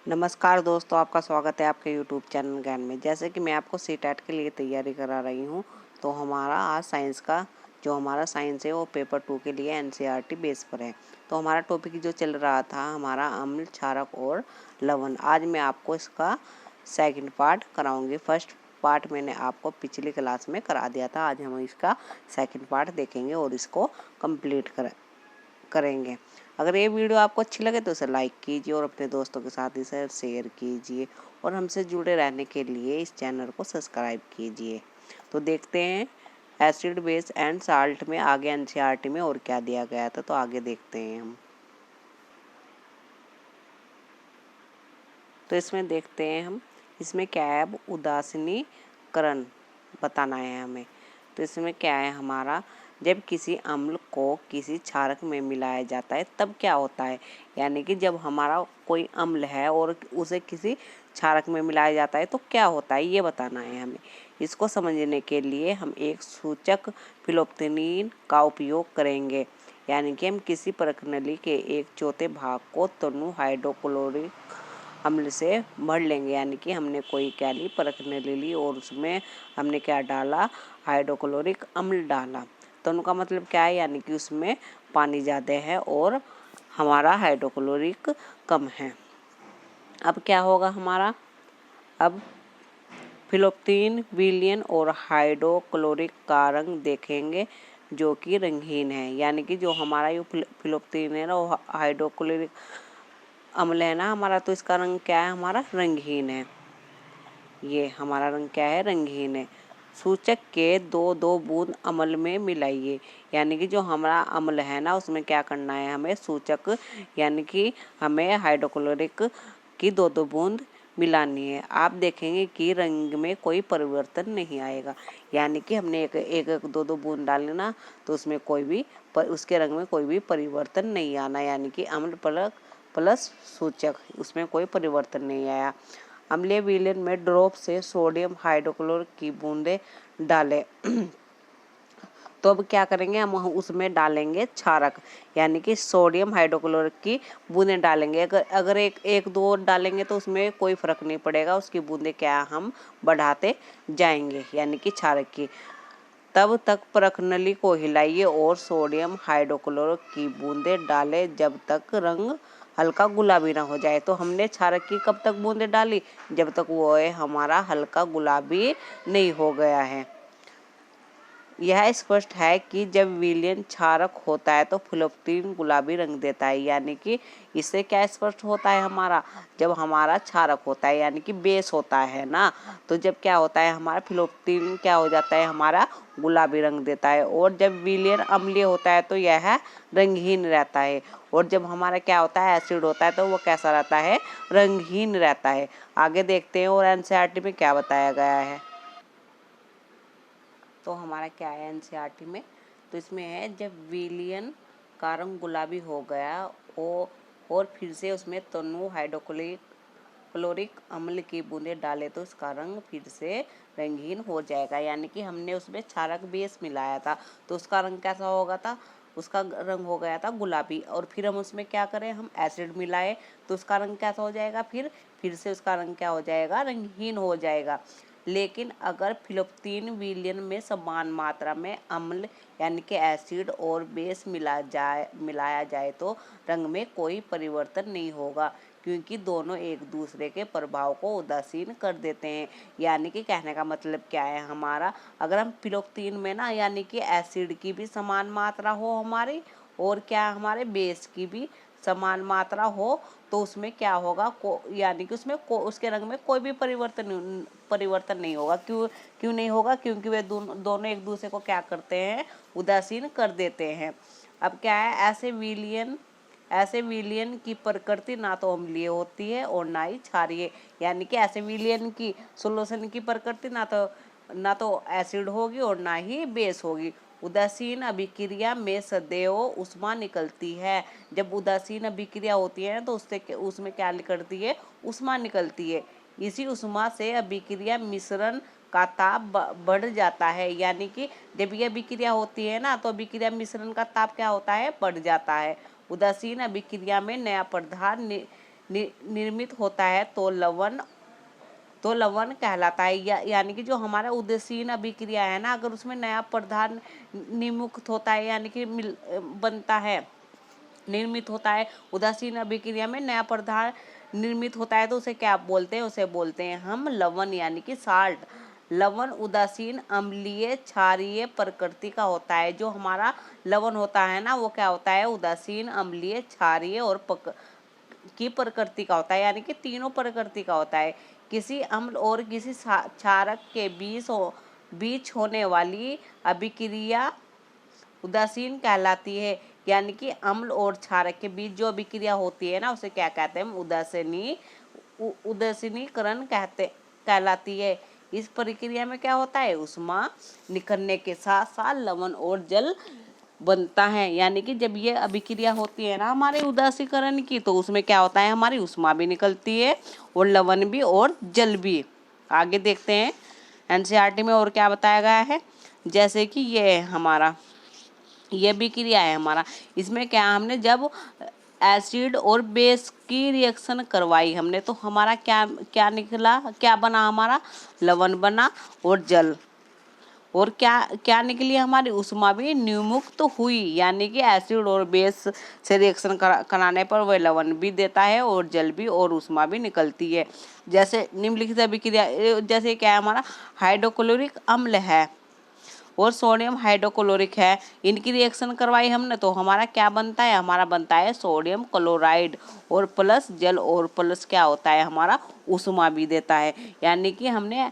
नमस्कार दोस्तों, आपका स्वागत है आपके यूट्यूब चैनल ज्ञान में। जैसे कि मैं आपको सीटेट के लिए तैयारी करा रही हूँ, तो हमारा आज साइंस का जो हमारा साइंस है वो पेपर 2 के लिए एनसीईआरटी बेस पर है। तो हमारा टॉपिक जो चल रहा था हमारा अम्ल, क्षारक और लवण। आज मैं आपको इसका सेकंड पार्ट कराऊंगी। फर्स्ट पार्ट मैंने आपको पिछली क्लास में करा दिया था। आज हम इसका सेकंड पार्ट देखेंगे और इसको कंप्लीट करेंगे। अगर ये वीडियो आपको अच्छी लगे तो इसे लाइक कीजिए और अपने दोस्तों के साथ इसे शेयर कीजिए और हमसे जुड़े रहने के लिए इस चैनल को सब्सक्राइब कीजिए। तो देखते हैं एसिड, बेस एंड साल्ट में आगे एनसीईआरटी में और क्या दिया गया था। तो आगे देखते हैं हम। तो इसमें देखते हैं हम, इसमें क्या है, अब उदासीनीकरण बताना है हमें। तो इसमें क्या है हमारा, जब किसी अम्ल को किसी क्षारक में मिलाया जाता है तब क्या होता है। यानी कि जब हमारा कोई अम्ल है और उसे किसी क्षारक में मिलाया जाता है तो क्या होता है, ये बताना है हमें। इसको समझने के लिए हम एक सूचक फिलोप्थेनीन का उपयोग करेंगे। यानी कि हम किसी प्रणाली के एक चौथे भाग को तनु हाइड्रोक्लोरिक अम्ल से भर लेंगे। यानी कि हमने कोई क्या ली, परखने ले ली और उसमें हमने क्या डाला, हाइड्रोक्लोरिक अम्ल डाला। तो उनका मतलब क्या है, यानी कि उसमें पानी ज़्यादा है और हमारा हाइड्रोक्लोरिक कम है। अब क्या होगा हमारा, अब फिलोप्थीन, विलयन और हाइड्रोक्लोरिक का रंग देखेंगे जो कि रंगहीन है। यानी कि जो हमारा ये फिलोप्थीन है ना, वो हाइड्रोक्लोरिक अम्ल है ना हमारा, तो इसका रंग क्या है, हमारा रंगहीन है। ये हमारा रंग क्या है, रंगहीन है। सूचक के दो दो बूंद अम्ल में मिलाइए। यानी कि जो हमारा अम्ल है ना उसमें क्या करना है हमें, सूचक यानी कि हमें हाइड्रोक्लोरिक की दो दो बूंद मिलानी है। आप देखेंगे कि रंग में कोई परिवर्तन नहीं आएगा। यानी कि हमने एक एक दो दो बूंद डाले ना, तो उसमें कोई भी उसके रंग में कोई भी परिवर्तन नहीं आना। यानी कि अम्ल प्लस सूचक, उसमें कोई परिवर्तन नहीं आया। अम्लीय विलयन में ड्रॉप से सोडियम हाइड्रोक्लोराइड की बूंदें डालें। तो अब क्या करेंगे, हम उसमें डालेंगे क्षारक। यानी कि सोडियम हाइड्रोक्लोराइड की बूंदें डालेंगे। अगर एक एक दो डालेंगे तो उसमें कोई फर्क नहीं पड़ेगा, उसकी बूंदें क्या हम बढ़ाते जाएंगे, यानी कि क्षारक की। तब तक प्रखनली को हिलाइए और सोडियम हाइड्रोक्लोराइड की बूंदें डालें जब तक रंग हल्का गुलाबी ना हो जाए। तो हमने क्षारक की कब तक बूंदें डाली, जब तक वो है हमारा हल्का गुलाबी नहीं हो गया है। यह स्पष्ट है कि जब विलयन क्षारक होता है तो फिलोप्थीन गुलाबी रंग देता है। यानी कि इससे क्या स्पष्ट होता है हमारा, जब हमारा क्षारक होता है यानी कि बेस होता है ना, तो जब क्या होता है हमारा फिलोप्थीन क्या हो जाता है, हमारा गुलाबी रंग देता है। और जब विलयन अम्लीय होता है तो यह रंगहीन रहता है। और जब हमारा क्या होता है, एसिड होता है, तो वो कैसा रहता है, रंगहीन रहता है। आगे देखते हैं और एनसीईआरटी में क्या बताया गया है। तो हमारा क्या है एनसीईआरटी में, तो इसमें है जब विलयन का रंग गुलाबी हो गया और फिर से उसमें तनु हाइड्रोक्लोरिक अम्ल की बूंदें डाले तो उसका रंग फिर से रंगहीन हो जाएगा। यानी कि हमने उसमें क्षारक बेस मिलाया था तो उसका रंग कैसा होगा था, उसका रंग हो गया था गुलाबी। और फिर हम उसमें क्या करें, हम एसिड मिलाए तो उसका रंग कैसा हो जाएगा, फिर से उसका रंग क्या हो जाएगा, रंगहीन हो जाएगा। लेकिन अगर फिलोप्थीन विलयन में समान मात्रा में अम्ल यानी कि एसिड और बेस मिलाया जाए तो रंग में कोई परिवर्तन नहीं होगा, क्योंकि दोनों एक दूसरे के प्रभाव को उदासीन कर देते हैं। यानी कि कहने का मतलब क्या है हमारा, अगर हम फिलोप्थीन में ना यानी कि एसिड की भी समान मात्रा हो हमारी, और क्या हमारे बेस की भी समान मात्रा हो, तो उसमें क्या होगा, यानी कि उसमें उसके रंग में कोई भी परिवर्तन नहीं होगा। क्यों नहीं होगा, क्योंकि वे दोनों एक दूसरे को क्या करते हैं, उदासीन कर देते हैं। अब क्या है, ऐसे विलयन की प्रकृति ना तो अम्लीय होती है और ना ही क्षारीय। यानी कि ऐसे विलयन की सोल्यूशन की प्रकृति ना तो एसिड होगी और ना ही बेस होगी। उदासीन अभिक्रिया में सदैव ऊष्मा निकलती है। जब उदासीन अभिक्रिया होती है तो उसमें क्या निकलती है, ऊष्मा निकलती है। इसी ऊष्मा से अभिक्रिया मिश्रण का ताप बढ़ जाता है। यानी कि जब यह अभिक्रिया होती है ना तो अभिक्रिया मिश्रण का ताप क्या होता है, बढ़ जाता है। उदासीन अभिक्रिया में नया पदार्थ निर्मित होता है तो लवण कहलाता है। यानी कि जो हमारा उदासीन अभिक्रिया है ना, अगर उसमें नया पदार्थ निर्मुक्त होता है यानी कि बनता है, निर्मित होता है, उदासीन अभिक्रिया में नया पदार्थ निर्मित होता है तो उसे क्या बोलते हैं? उसे बोलते हैं हम लवण यानी कि साल्ट। लवण उदासीन अम्लीय क्षारीय प्रकृति का होता है। जो हमारा लवण होता है ना वो क्या होता है? उदासीन अम्लीय क्षारीय और की प्रकृति का होता है, यानी कि तीनों प्रकृति का होता है। किसी अम्ल और किसी क्षारक के बीच होने वाली अभिक्रिया उदासीन कहलाती है। यानी कि अम्ल और क्षारक के बीच जो अभिक्रिया होती है ना उसे क्या कहते हैं? उदासीनीकरण कहलाती है। इस प्रक्रिया में क्या होता है? ऊष्मा निकलने के साथ साथ लवण और जल बनता है। यानी कि जब ये अभिक्रिया होती है ना हमारे उदासीकरण की, तो उसमें क्या होता है? हमारी ऊष्मा भी निकलती है और लवण भी और जल भी। आगे देखते हैं एनसीईआरटी में और क्या बताया गया है। जैसे कि ये हमारा ये अभिक्रिया है हमारा, इसमें क्या हमने जब एसिड और बेस की रिएक्शन करवाई हमने तो हमारा क्या क्या निकला? क्या बना? हमारा लवण बना और जल। और क्या क्या निकली? हमारी ऊष्मा भी निर्मुक्त हुई। यानी कि एसिड और बेस से रिएक्शन कराने पर वह लवण भी देता है और जल भी और ऊष्मा भी निकलती है। जैसे निम्नलिखित अभिक्रिया, जैसे क्या है हमारा हाइड्रोक्लोरिक अम्ल है और सोडियम हाइड्रोक्लोरिक है, इनकी रिएक्शन करवाई हमने तो हमारा क्या बनता है? हमारा बनता है सोडियम क्लोराइड और प्लस जल और प्लस क्या होता है? हमारा ऊष्मा भी देता है। यानी कि हमने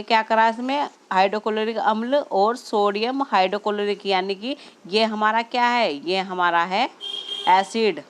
क्या करा इसमें? हाइड्रोक्लोरिक अम्ल और सोडियम हाइड्रोक्लोरिक, यानी कि ये हमारा क्या है? ये हमारा है एसिड।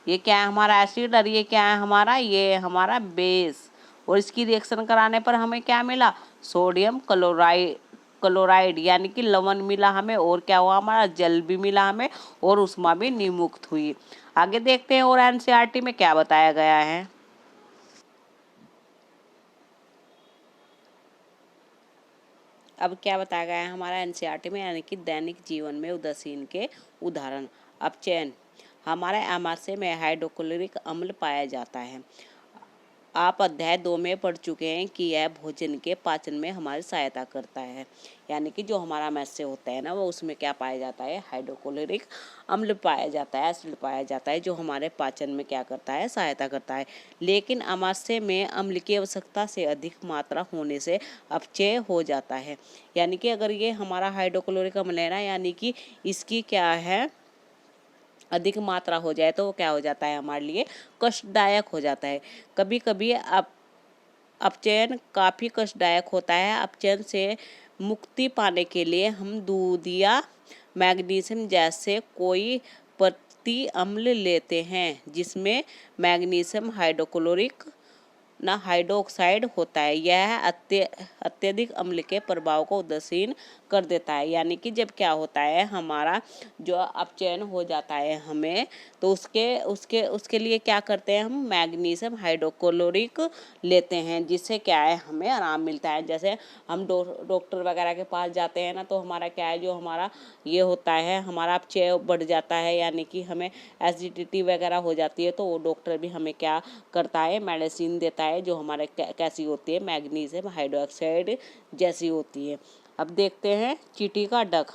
ये क्या है? हमारा एसिड। और ये क्या है हमारा? ये हमारा बेस। और इसकी रिएक्शन कराने पर हमें क्या मिला? सोडियम क्लोराइड यानी कि लवण मिला हमें और क्या हुआ? हमारा जल भी मिला हमें और ऊष्मा भी निर्मुक्त हुई। आगे देखते हैं और एनसीईआरटी में क्या बताया गया है। अब क्या बताया गया है हमारा एनसीईआरटी में, यानी कि दैनिक जीवन में उदासीन के उदाहरण। अपचयन, हमारे आमाशय में हाइड्रोक्लोरिक अम्ल पाया जाता है। आप अध्याय 2 में पढ़ चुके हैं कि यह भोजन के पाचन में हमारी सहायता करता है। यानी कि जो हमारा आमाशय होता है ना वो उसमें क्या पाया जाता है? हाइड्रोक्लोरिक अम्ल पाया जाता है, एसिड पाया जाता है, जो हमारे पाचन में क्या करता है? सहायता करता है। लेकिन आमाशय में अम्ल की आवश्यकता से अधिक मात्रा होने से अपचय हो जाता है। यानी कि अगर ये हमारा हाइड्रोक्लोरिक अम्ल है ना, यानी कि इसकी क्या है? अधिक मात्रा हो जाए तो वो क्या हो जाता है? हमारे लिए कष्टदायक हो जाता है। कभी कभी अपचयन काफ़ी कष्टदायक होता है। अपचयन से मुक्ति पाने के लिए हम दूध या मैग्नीशियम जैसे कोई प्रति अम्ल लेते हैं जिसमें मैग्नीशियम हाइड्रोक्लोरिक ना हाइड्रोक्साइड होता है। यह अत्यधिक अम्ल के प्रभाव को उदासीन कर देता है। यानी कि जब क्या होता है हमारा जो अपचयन हो जाता है हमें, तो उसके लिए क्या करते हैं? हम मैग्नीशियम हाइड्रोक्लोरिक लेते हैं जिससे क्या है? हमें आराम मिलता है। जैसे हम डॉक्टर वगैरह के पास जाते हैं ना तो हमारा क्या है? जो हमारा ये होता है हमारा अपचय बढ़ जाता है, यानी कि हमें एसिडिटी वगैरह हो जाती है, तो वो डॉक्टर भी हमें क्या करता है? मेडिसिन देता है जो हमारे कैसी होती है? मैग्नीशियम हाइड्रोक्साइड जैसी होती है। अब देखते हैं चींटी का डंक।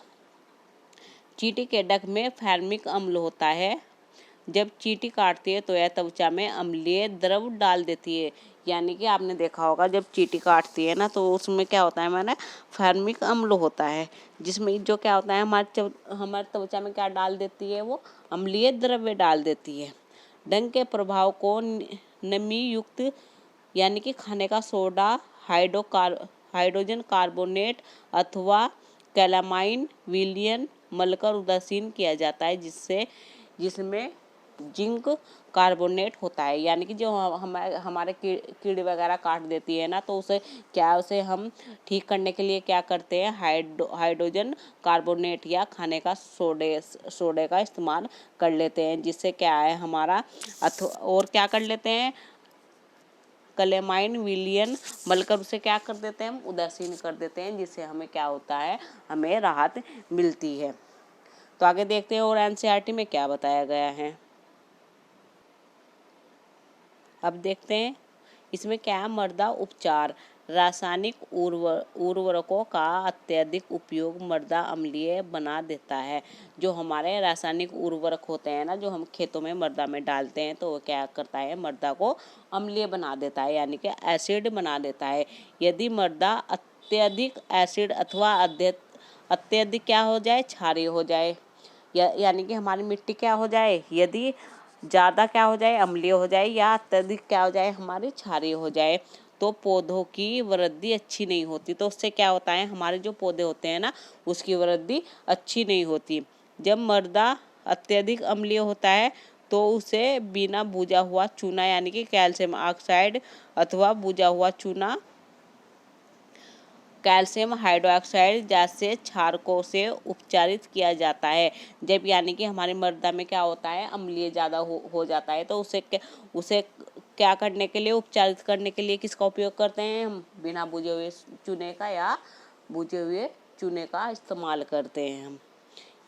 चींटी के डंक में फॉर्मिक अम्ल होता है। जब चींटी काटती है तो यह त्वचा में अम्लीय द्रव डाल देती है। यानी कि आपने देखा होगा जब चींटी काटती है ना तो उसमें क्या होता है? मैंने फॉर्मिक अम्ल होता है जिसमें जो क्या होता है हमारे त्वचा में क्या डाल देती है? वो अम्लीय द्रव्य डाल देती है। डंक के प्रभाव को नमी युक्त यानी कि खाने का सोडा, हाइड्रोजन कार्बोनेट अथवा कैलामाइन विलयन मलकर उदासीन किया जाता है जिसमें जिंक कार्बोनेट होता है। यानी कि जो हमारे कीड़े वगैरह काट देती है ना तो उसे हम ठीक करने के लिए क्या करते हैं? हाइड्रोजन कार्बोनेट या खाने का सोडे का इस्तेमाल कर लेते हैं, जिससे क्या है हमारा और क्या कर लेते हैं? क्लेमाइन विलियन मलकर उसे क्या कर देते हैं? हम उदासीन कर देते हैं, जिससे हमें क्या होता है? हमें राहत मिलती है। तो आगे देखते हैं और एनसीईआरटी में क्या बताया गया है। अब देखते हैं इसमें क्या है, मृदा उपचार। रासायनिक उर्वरकों का अत्यधिक उपयोग मृदा अम्लीय बना देता है। जो हमारे रासायनिक उर्वरक होते हैं ना, जो हम खेतों में मृदा में डालते हैं, तो वो क्या करता है, मृदा को अम्लीय बना देता है, यानी कि एसिड बना देता है। यदि मृदा अत्यधिक एसिड अथवा अत्यधिक क्या हो जाए, क्षारीय हो जाए, यानी कि हमारी मिट्टी क्या हो जाए, यदि ज़्यादा क्या हो जाए, अम्लीय हो जाए, या अत्यधिक क्या हो जाए, हमारी क्षारीय हो जाए, तो पौधों की वृद्धि अच्छी नहीं होती। तो उससे क्या होता है, हमारे जो पौधे होते हैं ना, उसकी वृद्धि अच्छी नहीं होती। जब मृदा अत्यधिक अम्लीय होता है तो उसे बिना भुजा हुआ चूना, यानी कि कैल्शियम ऑक्साइड अथवा भुजा हुआ चूना, कैल्शियम हाइड्रोक्साइड जैसे क्षारकों से उपचारित किया जाता है। जब यानी कि हमारी मृदा में क्या होता है, अम्लीय ज़्यादा हो जाता है, तो उसे क्या करने के लिए, उपचारित करने के लिए किसका उपयोग करते हैं हम, बिना भुजे हुए चूने का या भुजे हुए चूने का इस्तेमाल करते हैं हम।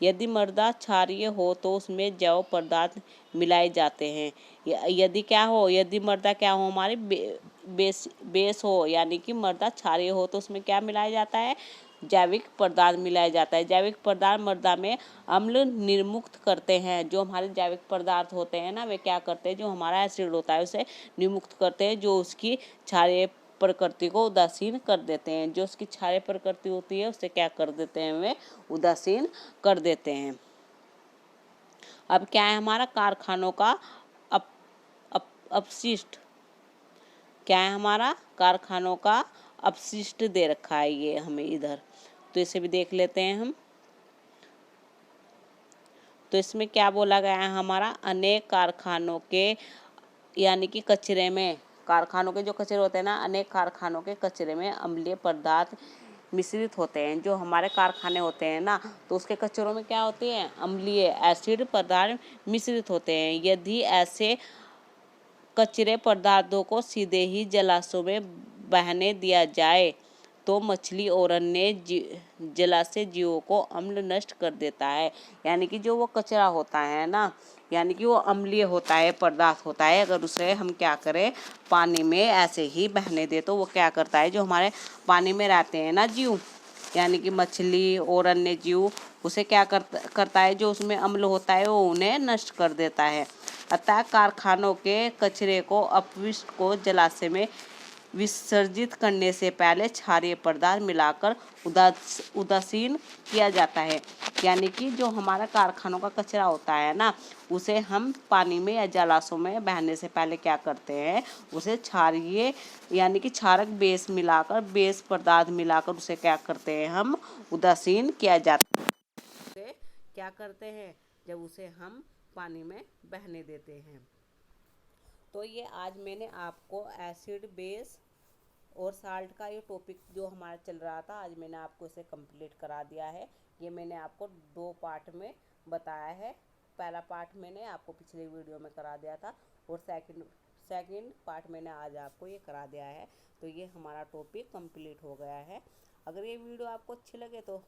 यदि मृदा क्षारीय हो तो उसमें जैव पदार्थ मिलाए जाते हैं। यदि क्या हो, यदि मृदा क्या हो, हमारी बेस हो, यानी कि मृदा क्षारीय हो, तो उसमें क्या मिलाया जाता है, जैविक पदार्थ मिलाया जाता है। जैविक पदार्थ मृदा में अम्ल निर्मुक्त करते हैं। जो हमारे जैविक पदार्थ होते हैं ना, वे क्या करते हैं, जो हमारा एसिड होता है उसे निर्मुक्त करते हैं, जो उसकी क्षारीय प्रकृति को उदासीन कर देते हैं। जो उसकी क्षारीय प्रकृति होती है उसे क्या कर देते हैं, वे उदासीन कर देते हैं। अब क्या है, हमारा कारखानों का अपशिष्ट। क्या है, हमारा कारखानों का अपशिष्ट दे रखा है ये हमें इधर, तो इसे भी देख लेते हैं हम। तो इसमें क्या बोला गया है, हमारा अनेक कारखानों के, यानी कि कचरे में, कारखानों के जो कचरे होते हैं ना, अनेक कारखानों के कचरे में अम्लीय पदार्थ मिश्रित होते हैं। जो हमारे कारखाने होते हैं ना, तो उसके कचरों में क्या होते हैं, अम्लीय एसिड पदार्थ मिश्रित होते हैं। यदि ऐसे कचरे पदार्थों को सीधे ही जलाशयों में बहने दिया जाए तो मछली और अन्य जलाशय जीवों को अम्ल नष्ट कर देता है। यानी कि जो वो कचरा होता है ना, यानी कि वो अम्लीय होता है, पदार्थ होता है, अगर उसे हम क्या करें, पानी में ऐसे ही बहने दे, तो वो क्या करता है, जो हमारे पानी में रहते हैं ना जीव, यानी कि मछली और अन्य जीव, उसे क्या करता है, जो उसमें अम्ल होता है वो उन्हें नष्ट कर देता है। अतः कारखानों के कचरे को, अपशिष्ट को जलाशय में विसर्जित करने से पहले क्षारीय पदार्थ मिलाकर उदासीन किया जाता है। यानी कि जो हमारा कारखानों का कचरा होता है ना, उसे हम पानी में या जलाशयों में बहने से पहले क्या करते हैं, उसे क्षारीय, यानी कि क्षारक बेस पदार्थ मिलाकर उसे क्या करते हैं, हम उदासीन किया जाता है। उसे क्या करते हैं, जब उसे हम पानी में बहने देते हैं। तो ये आज मैंने आपको एसिड, बेस और साल्ट का ये टॉपिक जो हमारा चल रहा था, आज मैंने आपको इसे कंप्लीट करा दिया है। ये मैंने आपको 2 पार्ट में बताया है। पहला पार्ट मैंने आपको पिछले वीडियो में करा दिया था, और सेकंड पार्ट मैंने आज आपको ये करा दिया है। तो ये हमारा टॉपिक कंप्लीट हो गया है। अगर ये वीडियो आपको अच्छी लगे तो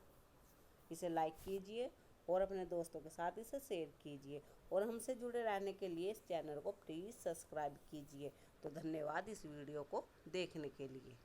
इसे लाइक कीजिए और अपने दोस्तों के साथ इसे शेयर कीजिए, और हमसे जुड़े रहने के लिए इस चैनल को प्लीज़ सब्सक्राइब कीजिए। तो धन्यवाद इस वीडियो को देखने के लिए।